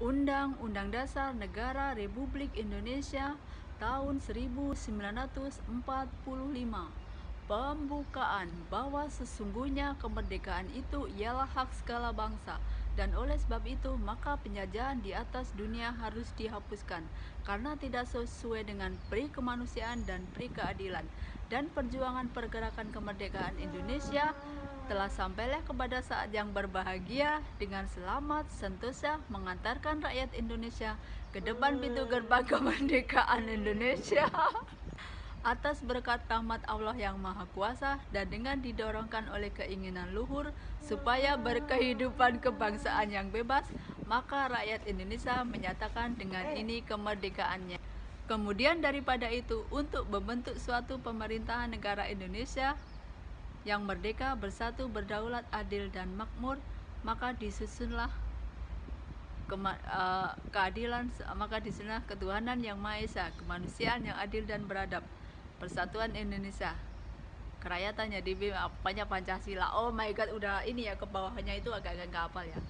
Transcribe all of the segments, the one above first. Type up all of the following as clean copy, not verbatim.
Undang-Undang Dasar Negara Republik Indonesia tahun 1945. Pembukaan bahwa sesungguhnya kemerdekaan itu ialah hak segala bangsa, dan oleh sebab itu maka penjajahan di atas dunia harus dihapuskan karena tidak sesuai dengan peri kemanusiaan dan peri keadilan. Dan perjuangan pergerakan kemerdekaan Indonesia telah sampailah kepada saat yang berbahagia dengan selamat sentosa mengantarkan rakyat Indonesia ke depan pintu gerbang kemerdekaan Indonesia atas berkat rahmat Allah yang Maha Kuasa dan dengan didorongkan oleh keinginan luhur supaya berkehidupan kebangsaan yang bebas, maka rakyat Indonesia menyatakan dengan ini kemerdekaannya. Kemudian daripada itu, untuk membentuk suatu pemerintahan negara Indonesia yang merdeka, bersatu, berdaulat, adil, dan makmur, maka disusunlah keadilan, maka disusunlah ketuhanan yang Maha Esa, kemanusiaan yang adil dan beradab, persatuan Indonesia, kerakyatannya di apanya Pancasila. Oh my god, udah ini ya, ke bawahnya itu agak-agak nggak hafal ya.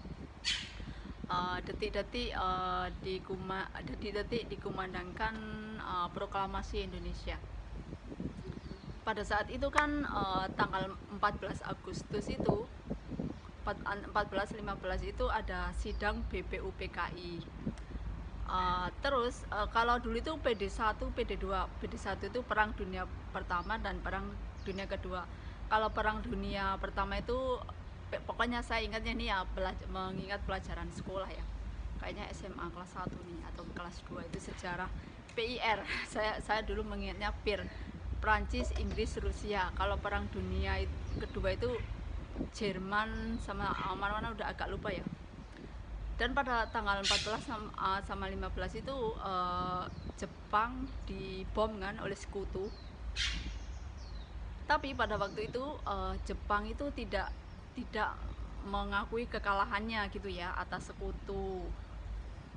Detik-detik dikumandangkan proklamasi Indonesia. Pada saat itu kan tanggal 14 Agustus itu 14-15 itu ada sidang BPUPKI. Terus kalau dulu itu PD1, PD2. PD1 itu Perang Dunia Pertama dan Perang Dunia Kedua. Kalau Perang Dunia Pertama itu pokoknya saya ingatnya nih ya, mengingat pelajaran sekolah ya. Kayaknya SMA kelas 1 nih atau kelas 2 itu sejarah PIR. Saya dulu mengingatnya PIR. Prancis, Inggris, Rusia. Kalau Perang Dunia Kedua itu Jerman sama mana-mana udah agak lupa ya. Dan pada tanggal 14 sama 15 itu Jepang dibom kan oleh sekutu. Tapi pada waktu itu Jepang itu tidak mengakui kekalahannya gitu ya atas sekutu.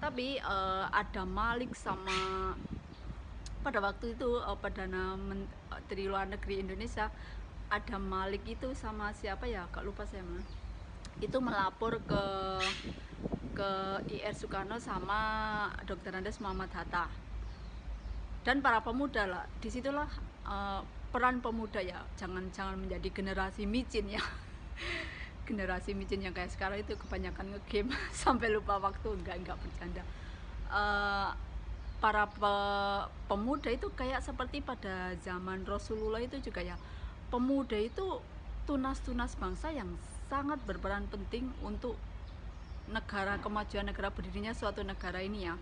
Tapi ada Malik sama pada waktu itu Perdana Menteri Luar Negeri Indonesia, ada Malik itu sama siapa ya, gak lupa saya mah. Itu melapor ke IR Soekarno sama Dr. Andes Muhammad Hatta dan para pemuda lah. Disitulah peran pemuda ya, jangan menjadi generasi micin ya. Generasi micin yang kayak sekarang itu kebanyakan ngegame sampai lupa waktu. Enggak bercanda. Para pemuda itu kayak seperti pada zaman Rasulullah itu juga ya, pemuda itu tunas-tunas bangsa yang sangat berperan penting untuk negara, kemajuan negara, berdirinya suatu negara ini ya.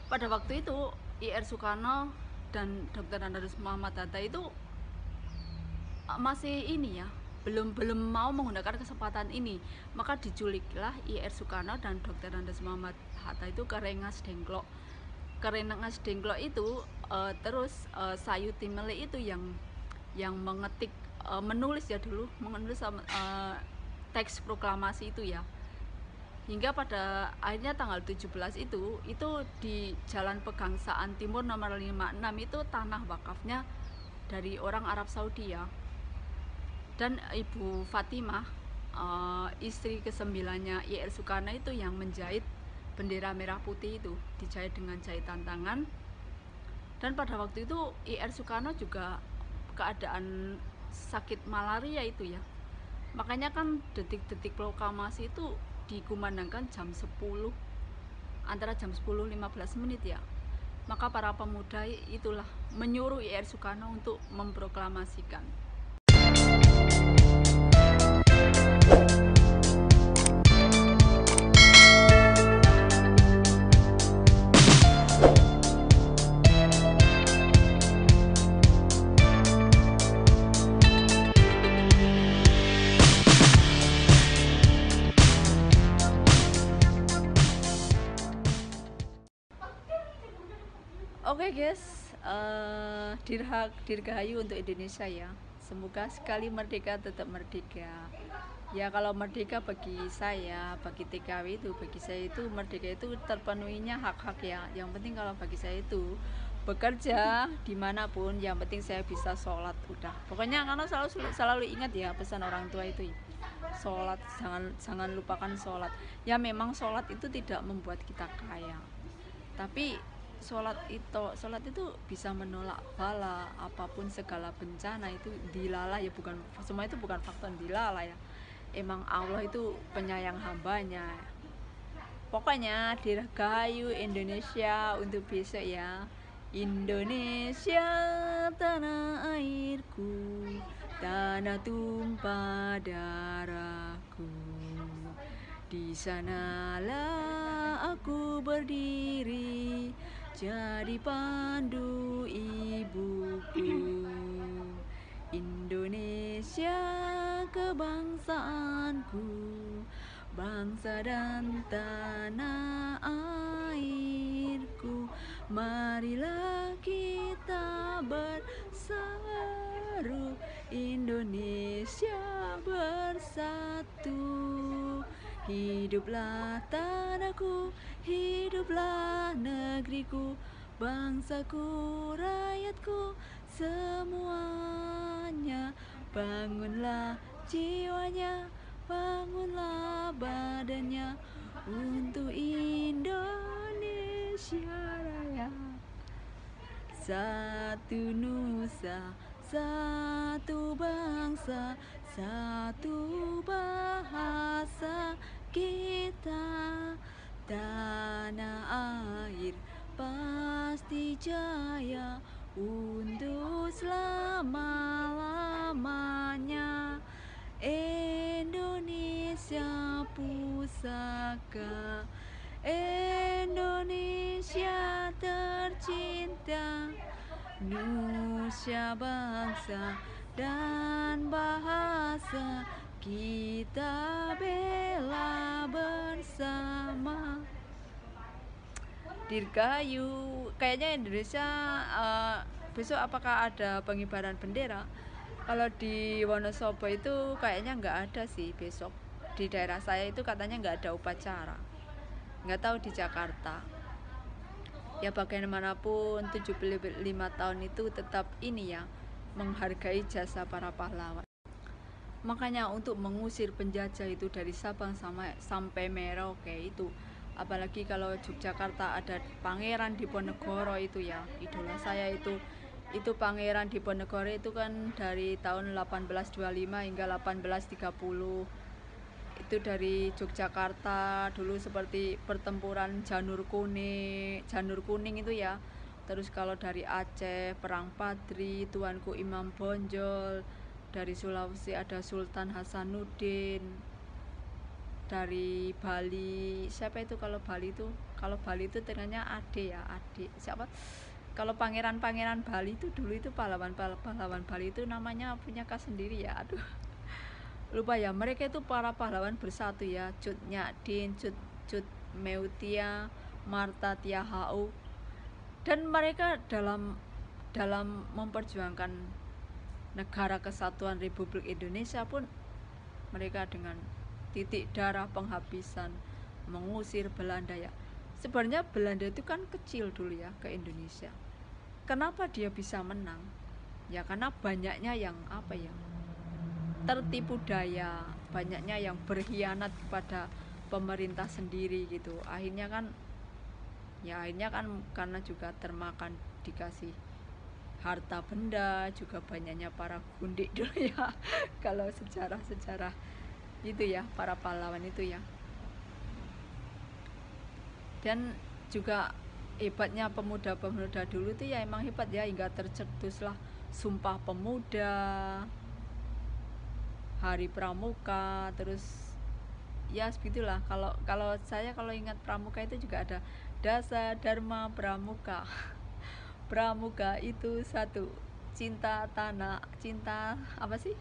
Pada waktu itu IR Soekarno dan Dr. Andes Muhammad Hatta itu masih ini ya, belum mau menggunakan kesempatan ini, maka diculiklah IR Soekarno dan Dr. Andes Muhammad Hatta itu ke Rengas Dengklok. Ke Rengas Dengklok itu terus Sayuti Mele itu yang mengetik, menulis ya dulu, menulis teks proklamasi itu ya. Hingga pada akhirnya tanggal 17 itu di Jalan Pegangsaan Timur nomor 56 itu tanah wakafnya dari orang Arab Saudi ya. Dan Ibu Fatimah, istri ke-9-nya IR Soekarno itu yang menjahit bendera merah putih itu, dijahit dengan jahitan tangan. Dan pada waktu itu IR Soekarno juga keadaan sakit malaria itu ya. Makanya kan detik-detik proklamasi itu dikumandangkan jam 10, antara jam 10.15 menit ya. Maka para pemuda itulah menyuruh IR Soekarno untuk memproklamasikan. Oke guys, dirgahayu untuk Indonesia ya. Semoga sekali merdeka tetap merdeka. Ya kalau merdeka bagi saya, bagi TKW itu, bagi saya itu merdeka itu terpenuhinya hak-hak ya. Yang penting kalau bagi saya itu bekerja dimanapun, yang penting saya bisa sholat udah. Pokoknya karena selalu ingat ya pesan orang tua itu. sholat, jangan lupakan sholat. Ya memang sholat itu tidak membuat kita kaya, tapi sholat itu bisa menolak bala, apapun segala bencana itu dilala ya, bukan semua itu bukan faktor dilala ya, emang Allah itu penyayang hambanya. Pokoknya dirgahayu Indonesia untuk besok ya. Indonesia tanah airku, tanah tumpah darahku. Di sanalah aku berdiri, jadi pandu ibuku. Indonesia kebangsaanku, bangsa dan tanah airku. Marilah kita berseru, Indonesia bersatu. Hiduplah tanahku, hiduplah negeriku, bangsaku, rakyatku, semuanya. Bangunlah jiwanya, bangunlah badannya, untuk Indonesia Raya. Satu nusa, satu bangsa, satu bahasa kita. Tanah air pasti jaya untuk selama-lamanya. Indonesia pusaka, Indonesia tercinta, Nusa bangsa dan bahasa kita bela bersama. Dirgahayu. Kayaknya Indonesia besok apakah ada pengibaran bendera? Kalau di Wonosobo itu kayaknya nggak ada sih besok. Di daerah saya itu katanya nggak ada upacara. Nggak tahu di Jakarta. Ya bagaimanapun 75 tahun itu tetap ini ya, menghargai jasa para pahlawan. Makanya untuk mengusir penjajah itu dari Sabang sampai Merauke itu, apalagi kalau Yogyakarta ada Pangeran Diponegoro itu ya, idola saya itu Pangeran Diponegoro itu kan dari tahun 1825 hingga 1830. Itu dari Yogyakarta dulu seperti pertempuran Janur Kuning itu ya. Terus kalau dari Aceh Perang Padri, Tuanku Imam Bonjol. Dari Sulawesi ada Sultan Hasanuddin. Dari Bali siapa itu? Kalau Bali itu ternyata adik siapa? Kalau pangeran Bali itu dulu itu pahlawan Bali itu namanya punya khas sendiri ya, aduh lupa ya. Mereka itu para pahlawan bersatu ya, Cut Nyadin, Cut Meutia, Marta Tiahau, dan mereka dalam memperjuangkan negara kesatuan Republik Indonesia pun mereka dengan titik darah penghabisan mengusir Belanda ya. Sebenarnya Belanda itu kan kecil dulu ya ke Indonesia. Kenapa dia bisa menang? Ya karena banyaknya yang tertipu daya, banyaknya yang berkhianat kepada pemerintah sendiri gitu. Akhirnya kan karena juga termakan dikasih harta benda, juga banyaknya para gundik dulu ya. Kalau sejarah itu ya, para pahlawan itu ya. Dan juga hebatnya pemuda-pemuda dulu itu ya emang hebat ya, hingga tercetuslah Sumpah Pemuda, Hari Pramuka, terus ya begitulah. Kalau saya ingat Pramuka itu juga ada Dasa Dharma Pramuka. Pramuka itu satu, cinta tanah, cinta apa sih?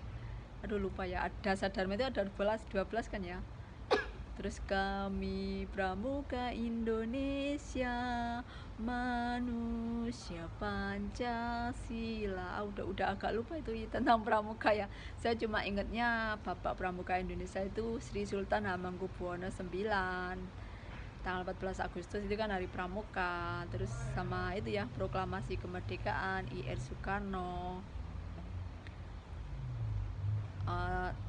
Aduh lupa ya. Dasa Dharma itu ada 12 kan ya. Terus kami Pramuka Indonesia, manusia Pancasila. Udah agak lupa itu tentang Pramuka ya. Saya cuma ingatnya Bapak Pramuka Indonesia itu Sri Sultan Hamengkubuwono IX. Tanggal 14 Agustus itu kan hari Pramuka. Terus sama itu ya, proklamasi kemerdekaan IR Soekarno.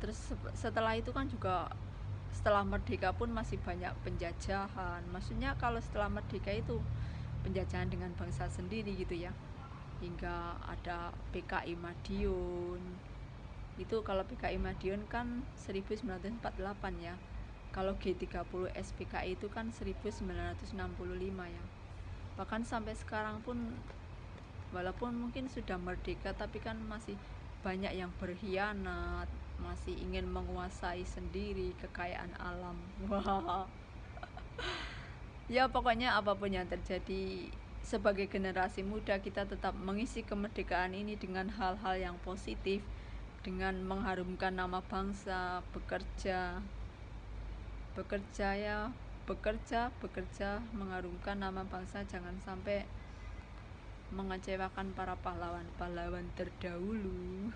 Terus setelah itu kan juga setelah merdeka pun masih banyak penjajahan. Maksudnya kalau setelah merdeka itu penjajahan dengan bangsa sendiri gitu ya, hingga ada PKI Madiun. Itu kalau PKI Madiun kan 1948 ya, kalau G30 SPKI itu kan 1965 ya. Bahkan sampai sekarang pun walaupun mungkin sudah merdeka tapi kan masih banyak yang berkhianat, masih ingin menguasai sendiri kekayaan alam. Wah. Ya pokoknya apapun yang terjadi, sebagai generasi muda kita tetap mengisi kemerdekaan ini dengan hal-hal yang positif, dengan mengharumkan nama bangsa, bekerja ya, bekerja mengharumkan nama bangsa, jangan sampai mengecewakan para pahlawan terdahulu.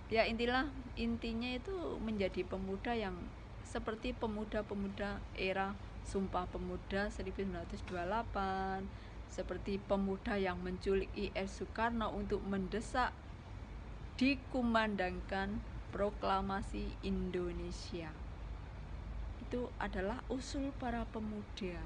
Ya intinya itu menjadi pemuda yang seperti pemuda-pemuda era Sumpah Pemuda 1928, seperti pemuda yang menculik IR Soekarno untuk mendesak dikumandangkan proklamasi Indonesia. Itu adalah usul para pemuda.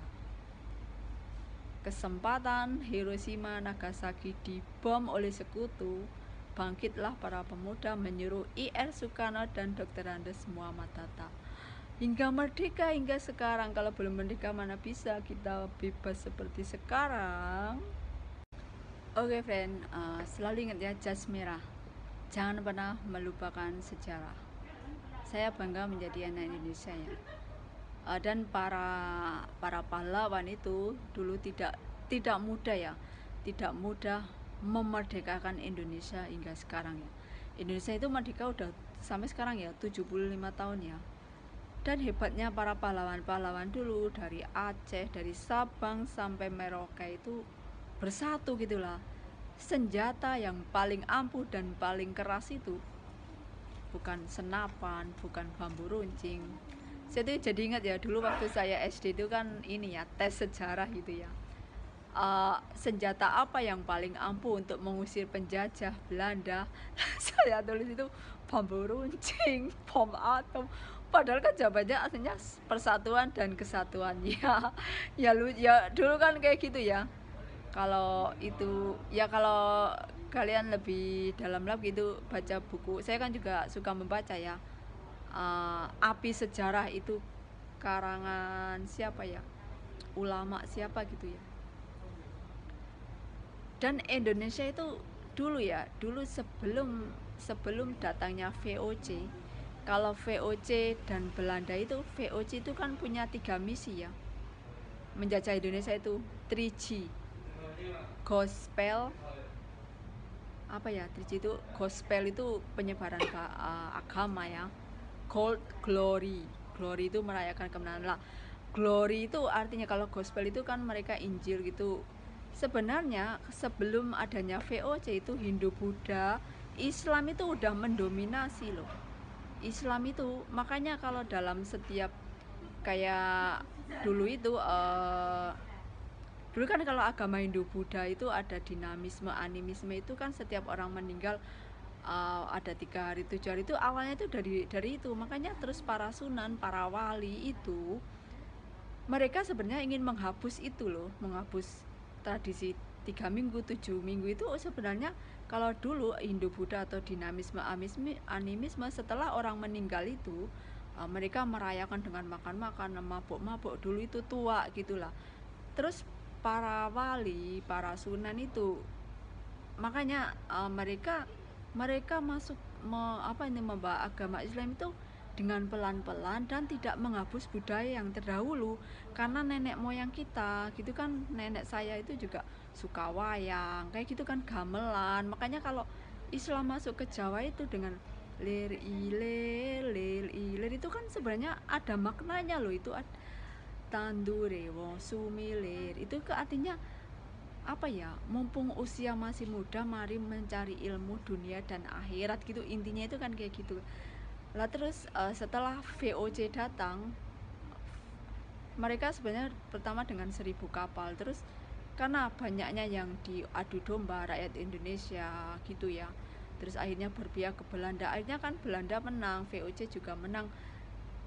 Kesempatan Hiroshima Nagasaki dibom oleh sekutu, bangkitlah para pemuda menyuruh IR Soekarno dan Dr. Andes Muhammad Hatta. Hingga merdeka, hingga sekarang. Kalau belum merdeka mana bisa kita bebas seperti sekarang. Oke friend, selalu ingat ya, jas merah, jangan pernah melupakan sejarah. Saya bangga menjadi anak Indonesia ya. Dan para pahlawan itu dulu tidak mudah ya, tidak mudah memerdekakan Indonesia hingga sekarang ya. Indonesia itu merdeka udah sampai sekarang ya 75 tahun ya. Dan hebatnya para pahlawan dulu dari Aceh, dari Sabang sampai Merauke itu bersatu gitulah. Senjata yang paling ampuh dan paling keras itu bukan senapan, bukan bambu runcing. Saya tuh jadi ingat ya, dulu waktu saya SD itu kan ini ya, tes sejarah gitu ya. Senjata apa yang paling ampuh untuk mengusir penjajah Belanda? Saya tulis itu bambu runcing, bom atom. Padahal kan jawabannya aslinya persatuan dan kesatuan ya. Ya dulu kan kayak gitu ya. Kalau itu ya, kalau kalian lebih dalam lagi itu baca buku. Saya kan juga suka membaca ya. Api Sejarah itu karangan siapa ya? Ulama siapa gitu ya. Dan Indonesia itu dulu sebelum datangnya VOC. Kalau VOC dan Belanda itu, VOC itu kan punya 3 misi ya, menjajah Indonesia itu 3G, gospel apa ya, 3G itu gospel itu penyebaran agama ya, gold glory itu merayakan kemenangan lah. Glory itu artinya, kalau gospel itu kan mereka Injil gitu. Sebenarnya sebelum adanya VOC itu Hindu, Buddha, Islam itu udah mendominasi loh. Islam itu makanya kalau dalam setiap kayak dulu itu dulu kan kalau agama Hindu, Buddha itu ada dinamisme, animisme, itu kan setiap orang meninggal ada 3 hari 7 hari, itu awalnya itu dari itu. Makanya terus para sunan, para wali itu mereka sebenarnya ingin menghapus itu loh, menghapus tradisi 3 minggu 7 minggu itu. Sebenarnya kalau dulu Hindu, Buddha atau dinamisme, animisme, setelah orang meninggal itu mereka merayakan dengan makan-makan, mabuk-mabuk, dulu itu tua gitulah. Terus para wali, para sunan itu makanya mereka masuk membawa agama Islam itu dengan pelan-pelan dan tidak menghapus budaya yang terdahulu. Karena nenek moyang kita gitu kan, nenek saya itu juga suka wayang kayak gitu kan, gamelan. Makanya kalau Islam masuk ke Jawa itu dengan lir ilir itu kan sebenarnya ada maknanya loh. Itu tandure wong sumilir itu artinya apa ya, mumpung usia masih muda mari mencari ilmu dunia dan akhirat gitu, intinya itu kan kayak gitu lah. Terus setelah VOC datang, mereka sebenarnya pertama dengan 1000 kapal. Terus karena banyaknya yang diadu domba rakyat Indonesia gitu ya, terus akhirnya berpihak ke Belanda. Akhirnya kan Belanda menang, VOC juga menang.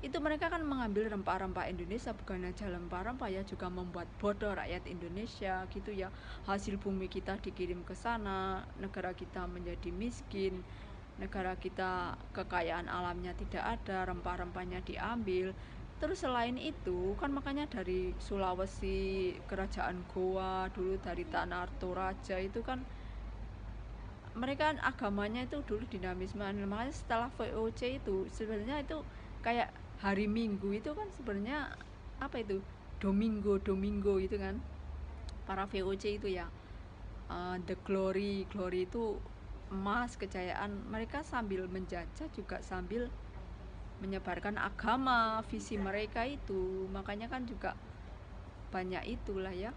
Itu mereka kan mengambil rempah-rempah Indonesia, bukan aja rempah-rempah ya, juga membuat bodoh rakyat Indonesia gitu ya. Hasil bumi kita dikirim ke sana, negara kita menjadi miskin, negara kita kekayaan alamnya tidak ada, rempah-rempahnya diambil. Terus selain itu kan makanya dari Sulawesi, kerajaan Goa dulu, dari Tanah Toraja itu kan mereka agamanya itu dulu dinamisme. Makanya setelah VOC itu sebenarnya itu kayak hari Minggu itu kan sebenarnya apa itu, Domingo itu kan para VOC itu ya, the glory itu emas, kejayaan. Mereka sambil menjajah juga sambil menyebarkan agama, visi mereka itu. Makanya kan juga banyak itulah ya.